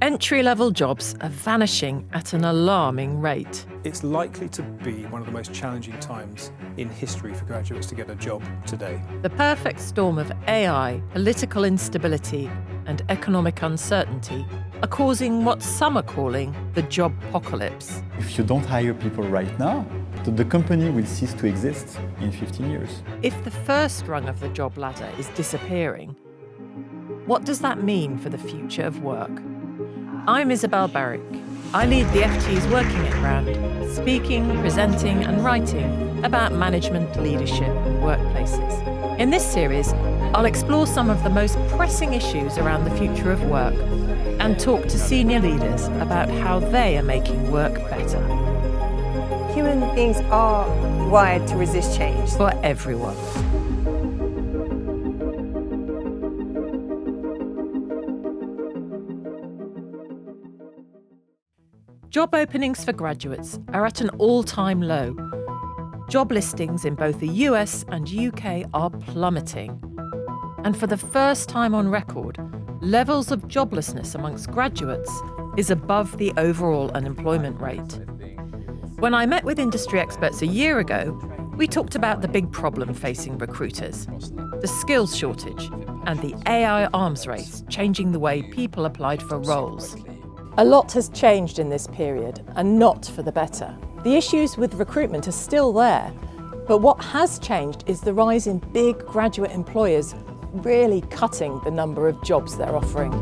Entry-level jobs are vanishing at an alarming rate. It's likely to be one of the most challenging times in history for graduates to get a job today. The perfect storm of AI, political instability, and economic uncertainty are causing what some are calling the job apocalypse. If you don't hire people right now, the company will cease to exist in 15 years. If the first rung of the job ladder is disappearing, what does that mean for the future of work? I'm Isabel Barrick. I lead the FT's Working It Round, speaking, presenting and writing about management, leadership and workplaces. In this series, I'll explore some of the most pressing issues around the future of work and talk to senior leaders about how they are making work better. Human beings are wired to resist change. For everyone. Job openings for graduates are at an all-time low. Job listings in both the US and UK are plummeting. And for the first time on record, levels of joblessness amongst graduates is above the overall unemployment rate. When I met with industry experts a year ago, we talked about the big problem facing recruiters, the skills shortage, and the AI arms race changing the way people applied for roles. A lot has changed in this period, and not for the better. The issues with recruitment are still there, but what has changed is the rise in big graduate employers really cutting the number of jobs they're offering.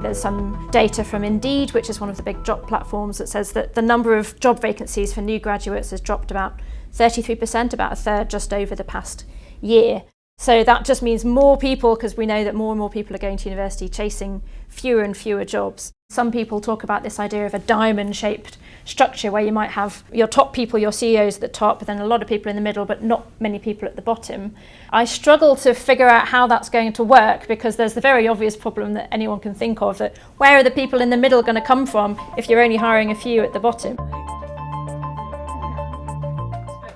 There's some data from Indeed, which is one of the big job platforms, that says that the number of job vacancies for new graduates has dropped about 33%, about a third just over the past year. So that just means more people, because we know that more and more people are going to university chasing fewer and fewer jobs. Some people talk about this idea of a diamond-shaped structure where you might have your top people, your CEOs at the top, but then a lot of people in the middle, but not many people at the bottom. I struggle to figure out how that's going to work, because there's the very obvious problem that anyone can think of, that where are the people in the middle going to come from if you're only hiring a few at the bottom?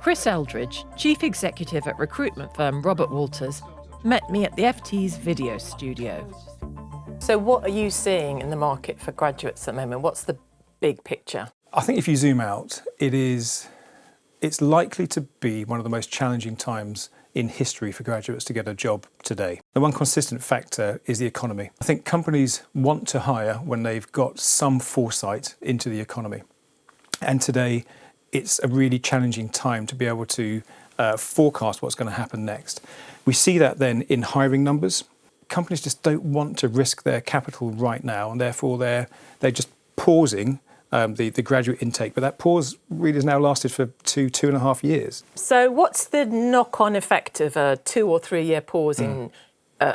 Chris Eldridge, chief executive at recruitment firm Robert Walters, met me at the FT's video studio. So what are you seeing in the market for graduates at the moment? What's the big picture? I think if you zoom out, it's likely to be one of the most challenging times in history for graduates to get a job today. The one consistent factor is the economy. I think companies want to hire when they've got some foresight into the economy. And today, it's a really challenging time to be able to forecast what's going to happen next. We see that then in hiring numbers. Companies just don't want to risk their capital right now, and therefore they're just pausing the graduate intake. But that pause really has now lasted for 2.5 years. So what's the knock-on effect of a 2 or 3 year pause in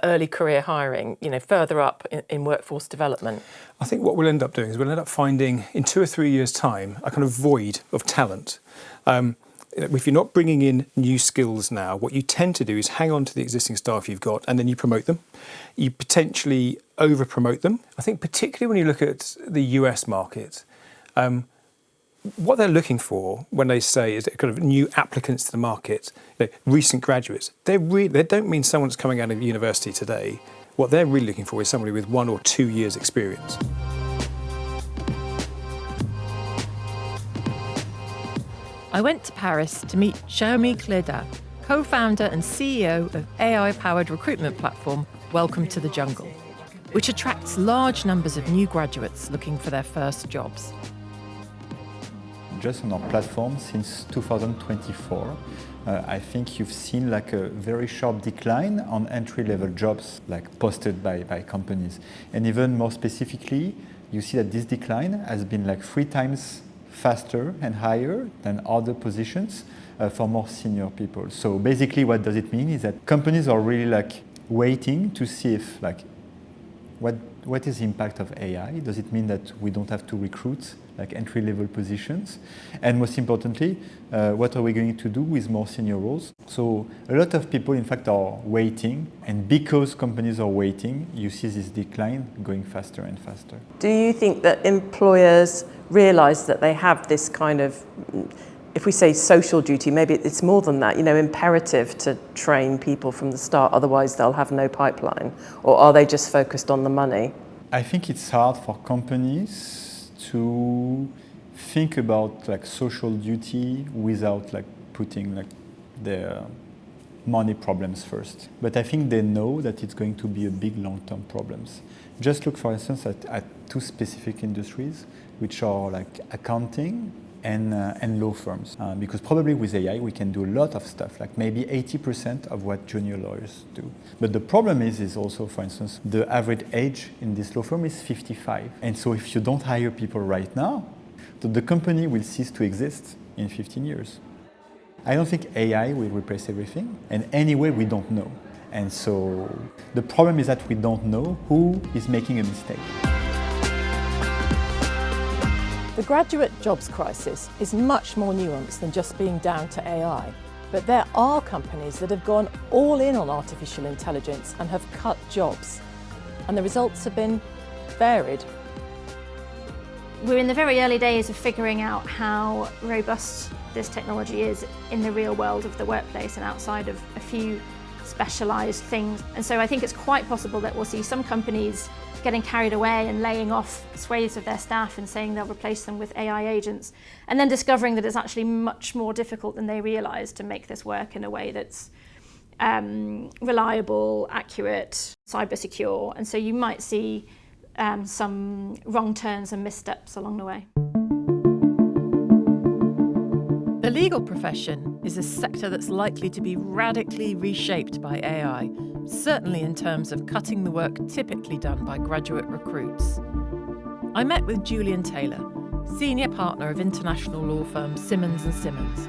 early career hiring, further up in workforce development? I think what we'll end up doing is we'll end up finding in 2 or 3 years' time a kind of void of talent. If you're not bringing in new skills now, what you tend to do is hang on to the existing staff you've got and then you promote them. You potentially over-promote them. I think particularly when you look at the US market, what they're looking for when they say is kind of new applicants to the market, recent graduates, they don't mean someone that's coming out of university today. What they're really looking for is somebody with 1 or 2 years experience. I went to Paris to meet Xiaomi Cléda, co-founder and CEO of AI-powered recruitment platform Welcome to the Jungle, which attracts large numbers of new graduates looking for their first jobs. Just on our platform since 2024, I think you've seen like a very sharp decline on entry-level jobs like posted by companies. And even more specifically, you see that this decline has been like 3 times faster and higher than other positions for more senior people. So basically what does it mean is that companies are really like waiting to see if what is the impact of AI? Does it mean that we don't have to recruit like entry-level positions? And most importantly, what are we going to do with more senior roles? So a lot of people, in fact, are waiting. And because companies are waiting, you see this decline going faster and faster. Do you think that employers realise that they have this kind of if we say social duty, maybe it's more than that, imperative to train people from the start, otherwise they'll have no pipeline? Or are they just focused on the money? I think it's hard for companies to think about like social duty without like putting like their money problems first. But I think they know that it's going to be a big long-term problems. Just look, for instance, at two specific industries, which are like accounting and law firms. Because probably with AI, we can do a lot of stuff, like maybe 80% of what junior lawyers do. But the problem is also, for instance, the average age in this law firm is 55. And so if you don't hire people right now, the company will cease to exist in 15 years. I don't think AI will replace everything, and anyway, we don't know. And so the problem is that we don't know who is making a mistake. The graduate jobs crisis is much more nuanced than just being down to AI. But there are companies that have gone all in on artificial intelligence and have cut jobs. And the results have been varied. We're in the very early days of figuring out how robust this technology is in the real world of the workplace and outside of a few specialised things. And so I think it's quite possible that we'll see some companies getting carried away and laying off swathes of their staff and saying they'll replace them with AI agents, and then discovering that it's actually much more difficult than they realised to make this work in a way that's reliable, accurate, cyber secure. And so you might see some wrong turns and missteps along the way. The legal profession is a sector that's likely to be radically reshaped by AI, certainly in terms of cutting the work typically done by graduate recruits. I met with Julian Taylor, senior partner of international law firm Simmons & Simmons,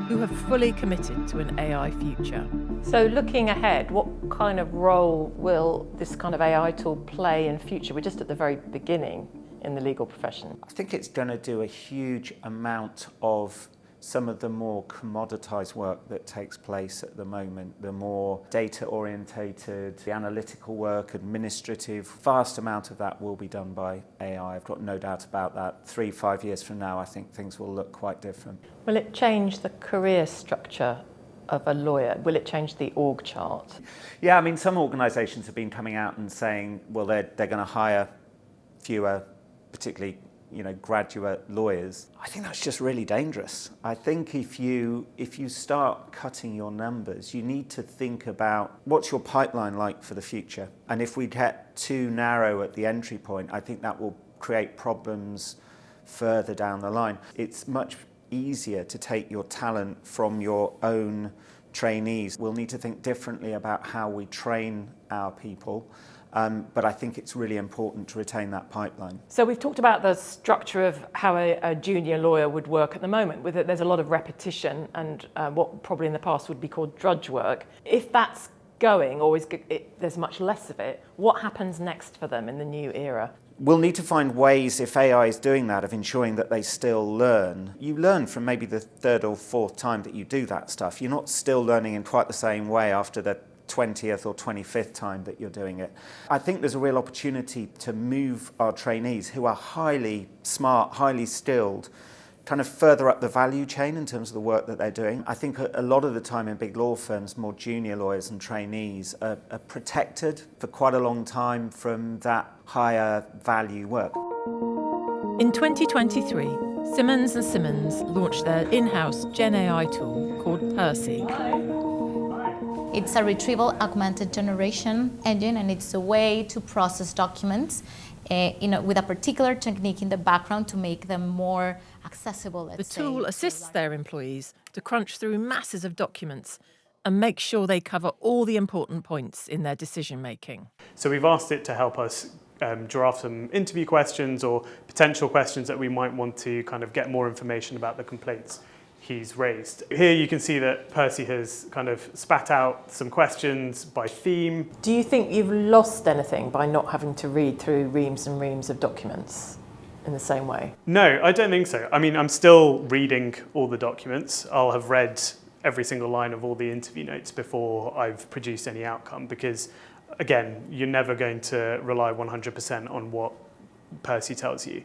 who have fully committed to an AI future. So looking ahead, what kind of role will this kind of AI tool play in future? We're just at the very beginning in the legal profession. I think it's going to do a huge amount of some of the more commoditized work that takes place at the moment, the more data-orientated, the analytical work, administrative, vast amount of that will be done by AI. I've got no doubt about that. 3-5 years from now, I think things will look quite different. Will it change the career structure of a lawyer? Will it change the org chart? Yeah, I mean, some organisations have been coming out and saying, well, they're going to hire fewer, particularly graduate lawyers. I think that's just really dangerous. I think if you start cutting your numbers, you need to think about what's your pipeline like for the future. And if we get too narrow at the entry point, I think that will create problems further down the line. It's much easier to take your talent from your own trainees. We'll need to think differently about how we train our people. But I think it's really important to retain that pipeline. So we've talked about the structure of how a junior lawyer would work at the moment. There's a lot of repetition and what probably in the past would be called drudge work. If that's going, or there's much less of it, what happens next for them in the new era? We'll need to find ways, if AI is doing that, of ensuring that they still learn. You learn from maybe the third or fourth time that you do that stuff. You're not still learning in quite the same way after the 20th or 25th time that you're doing it. I think there's a real opportunity to move our trainees, who are highly smart, highly skilled, kind of further up the value chain in terms of the work that they're doing. I think a lot of the time in big law firms, more junior lawyers and trainees are protected for quite a long time from that higher value work. In 2023, Simmons & Simmons launched their in-house Gen AI tool called Percy. It's a retrieval augmented generation engine, and it's a way to process documents with a particular technique in the background to make them more accessible. The tool assists their employees to crunch through masses of documents and make sure they cover all the important points in their decision making. So we've asked it to help us draft some interview questions or potential questions that we might want to kind of get more information about the complaints he's raised. Here you can see that Percy has kind of spat out some questions by theme. Do you think you've lost anything by not having to read through reams and reams of documents in the same way? No, I don't think so. I mean, I'm still reading all the documents. I'll have read every single line of all the interview notes before I've produced any outcome, because again, you're never going to rely 100% on what Percy tells you.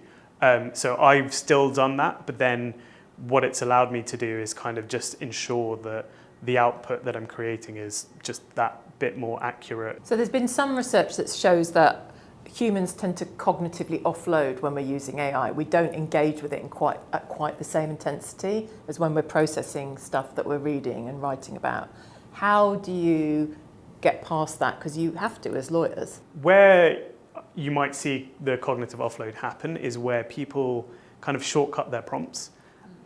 So I've still done that, but then what it's allowed me to do is kind of just ensure that the output that I'm creating is just that bit more accurate. So there's been some research that shows that humans tend to cognitively offload when we're using AI. We don't engage with it at quite the same intensity as when we're processing stuff that we're reading and writing about. How do you get past that? Because you have to as lawyers. Where you might see the cognitive offload happen is where people kind of shortcut their prompts.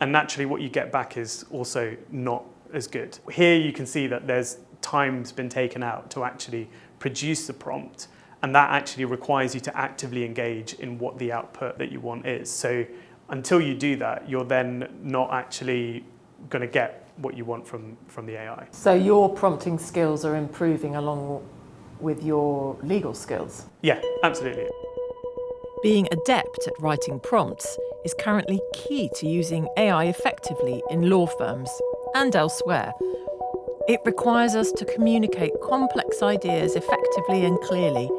And naturally what you get back is also not as good. Here you can see that there's time's been taken out to actually produce the prompt, and that actually requires you to actively engage in what the output that you want is. So until you do that, you're then not actually going to get what you want from the AI. So your prompting skills are improving along with your legal skills? Yeah, absolutely. Being adept at writing prompts is currently key to using AI effectively in law firms and elsewhere. It requires us to communicate complex ideas effectively and clearly,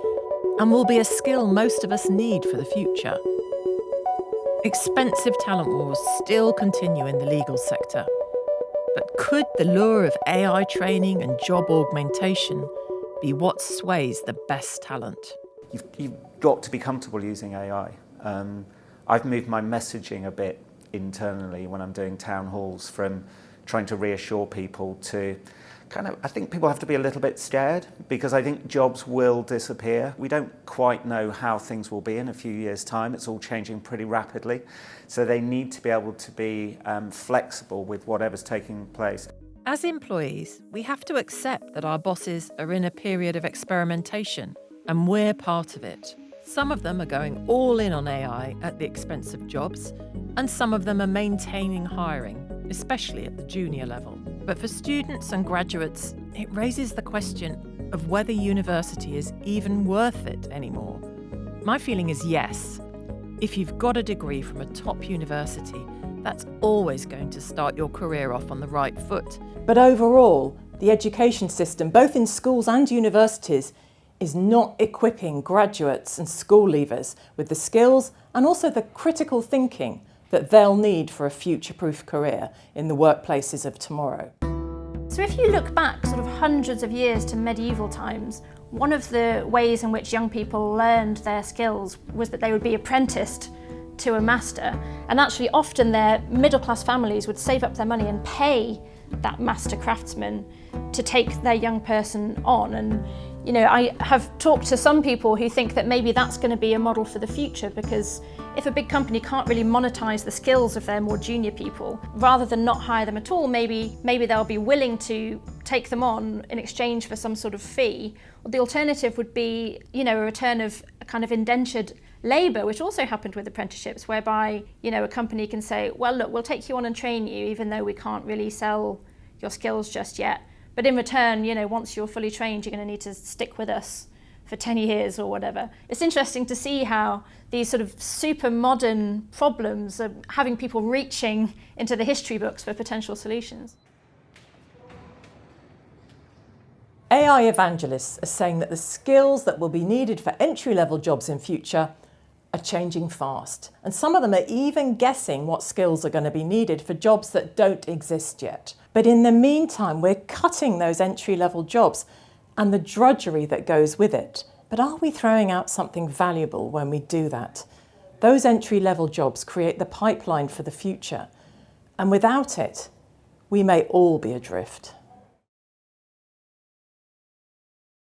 and will be a skill most of us need for the future. Expensive talent wars still continue in the legal sector, but could the lure of AI training and job augmentation be what sways the best talent? You've got to be comfortable using AI. I've moved my messaging a bit internally when I'm doing town halls from trying to reassure people to I think people have to be a little bit scared, because I think jobs will disappear. We don't quite know how things will be in a few years' time. It's all changing pretty rapidly. So they need to be able to be flexible with whatever's taking place. As employees, we have to accept that our bosses are in a period of experimentation, and we're part of it. Some of them are going all in on AI at the expense of jobs, and some of them are maintaining hiring, especially at the junior level. But for students and graduates, it raises the question of whether university is even worth it anymore. My feeling is yes. If you've got a degree from a top university, that's always going to start your career off on the right foot. But overall, the education system, both in schools and universities, is not equipping graduates and school leavers with the skills and also the critical thinking that they'll need for a future-proof career in the workplaces of tomorrow. So if you look back sort of hundreds of years to medieval times, one of the ways in which young people learned their skills was that they would be apprenticed to a master, and actually often their middle-class families would save up their money and pay that master craftsman to take their young person on. And you know, I have talked to some people who think that maybe that's going to be a model for the future, because if a big company can't really monetize the skills of their more junior people, rather than not hire them at all, maybe they'll be willing to take them on in exchange for some sort of fee. Or the alternative would be, you know, a return of a kind of indentured labour, which also happened with apprenticeships, whereby, you know, a company can say, well, look, we'll take you on and train you, even though we can't really sell your skills just yet. But in return, you know, once you're fully trained, you're going to need to stick with us for 10 years or whatever. It's interesting to see how these sort of super modern problems are having people reaching into the history books for potential solutions. AI evangelists are saying that the skills that will be needed for entry-level jobs in future are changing fast. And some of them are even guessing what skills are going to be needed for jobs that don't exist yet. But in the meantime, we're cutting those entry-level jobs and the drudgery that goes with it. But are we throwing out something valuable when we do that? Those entry-level jobs create the pipeline for the future. And without it, we may all be adrift.